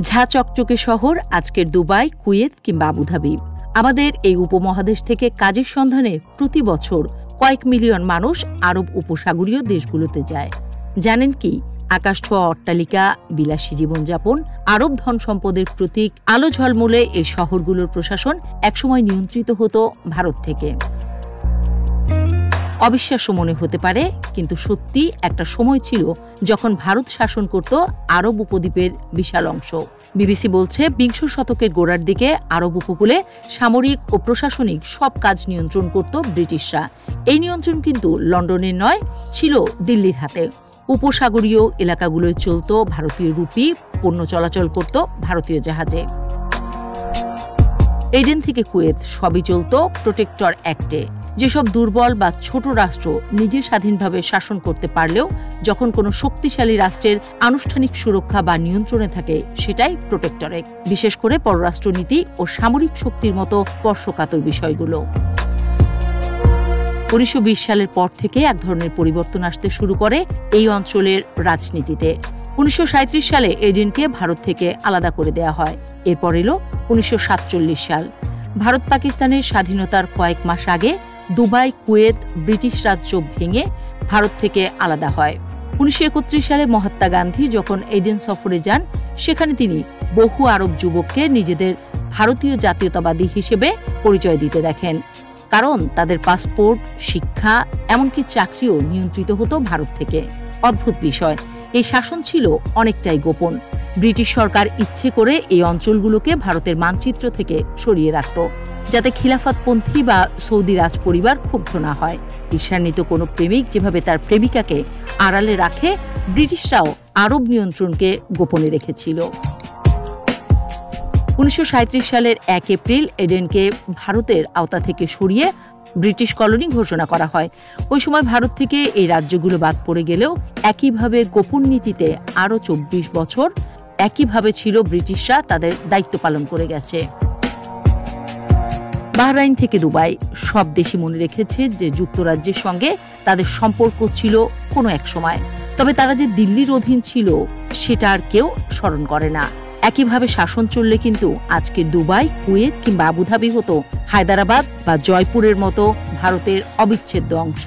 ঝাঁ চকচকে শহর আজকের দুবাই, কুয়েত কিংবা আবুধাবি। আমাদের এই উপমহাদেশ থেকে কাজের সন্ধানে প্রতি বছর কয়েক মিলিয়ন মানুষ আরব উপসাগরীয় দেশগুলোতে যায়। জানেন কি, আকাশ ছোঁয়া অট্টালিকা, বিলাসী জীবনযাপন, আরব ধন সম্পদের প্রতীক, আলো ঝলমলে এই শহরগুলোর প্রশাসন একসময় নিয়ন্ত্রিত হতো ভারত থেকে। অবিশ্বাস্য মনে হতে পারে, কিন্তু সত্যি একটা সময় ছিল যখন ভারত শাসন করত আরব উপদ্বীপের বিশাল অংশ। বিবিসি বলছে, বিংশ শতকের গোড়ার দিকে আরব উপকূলে সামরিক ও প্রশাসনিক সব কাজ নিয়ন্ত্রণ করত ব্রিটিশরা। এই নিয়ন্ত্রণ কিন্তু লন্ডনের নয়, ছিল দিল্লির হাতে। উপসাগরীয় এলাকাগুলোয় চলত ভারতীয় রুপি, পণ্য চলাচল করত ভারতীয় জাহাজে। এডেন থেকে কুয়েত সবই চলত প্রোটেক্টর অ্যাক্টে। যেসব দুর্বল বা ছোট রাষ্ট্র নিজে স্বাধীনভাবে শাসন করতে পারলেও যখন কোনো শক্তিশালী রাষ্ট্রের আনুষ্ঠানিক সুরক্ষা বা নিয়ন্ত্রণে থাকে, সেটাই প্রোটেক্টরেট। বিশেষ করে পররাষ্ট্রনীতি ও সামরিক শক্তির মতো স্পর্শকাতর বিষয়গুলো। 1920 সালের পর থেকে এক ধরনের পরিবর্তন আসতে শুরু করে এই অঞ্চলের রাজনীতিতে। 1937 সালে এডেনকে ভারত থেকে আলাদা করে দেয়া হয়। এরপর এলো 1947 সাল। ভারত পাকিস্তানের স্বাধীনতার কয়েক মাস আগে দুবাই, কুয়েত ব্রিটিশ রাজ্য ভেঙে ভারত থেকে আলাদা হয়। 1931 সালে মহাত্মা গান্ধী যখন এডেন সফরে যান, সেখানে তিনি বহু আরব যুবককে নিজেদের ভারতীয় জাতীয়তাবাদী হিসেবে পরিচয় দিতে দেখেন। কারণ তাদের পাসপোর্ট, শিক্ষা, এমনকি চাকরিও নিয়ন্ত্রিত হতো ভারত থেকে। অদ্ভুত বিষয়, এই শাসন ছিল অনেকটাই গোপন। ব্রিটিশ সরকার ইচ্ছে করে এই অঞ্চলগুলোকে ভারতের মানচিত্র থেকে সরিয়ে রাখত, যাতে খিলাফতপন্থী বা সৌদি রাজ পরিবার ক্ষুব্ধ না হয়। ঈর্ষান্বিত কোনো প্রেমিক যেভাবে তার প্রেমিকাকে আড়ালে রাখে, ব্রিটিশরাও আরব নিয়ন্ত্রণকে গোপনে রেখেছিল। 1937 সালের 1 এপ্রিল এডেনকে ভারতের আওতা থেকে সরিয়ে ব্রিটিশ কলোনি ঘোষণা করা হয়। ওই সময় ভারত থেকে এই রাজ্যগুলো বাদ পড়ে গেলেও একইভাবে গোপন নীতিতে আরও 24 বছর একইভাবে ছিল ব্রিটিশরা তাদের দায়িত্ব পালন করে গেছে। বাহরাইন থেকে দুবাই, সব দেশই মনে রেখেছে যে যুক্তরাজ্যের সঙ্গে তাদের সম্পর্ক ছিল কোনো এক সময়। তবে তারা যে দিল্লির অধীন ছিল, সেটা আর কেউ স্মরণ করে না। একইভাবে শাসন চললে কিন্তু আজকের দুবাই, কুয়েত কিংবা আবুধাবি হতো হায়দ্রাবাদ বা জয়পুরের মতো ভারতের অবিচ্ছেদ্য অংশ।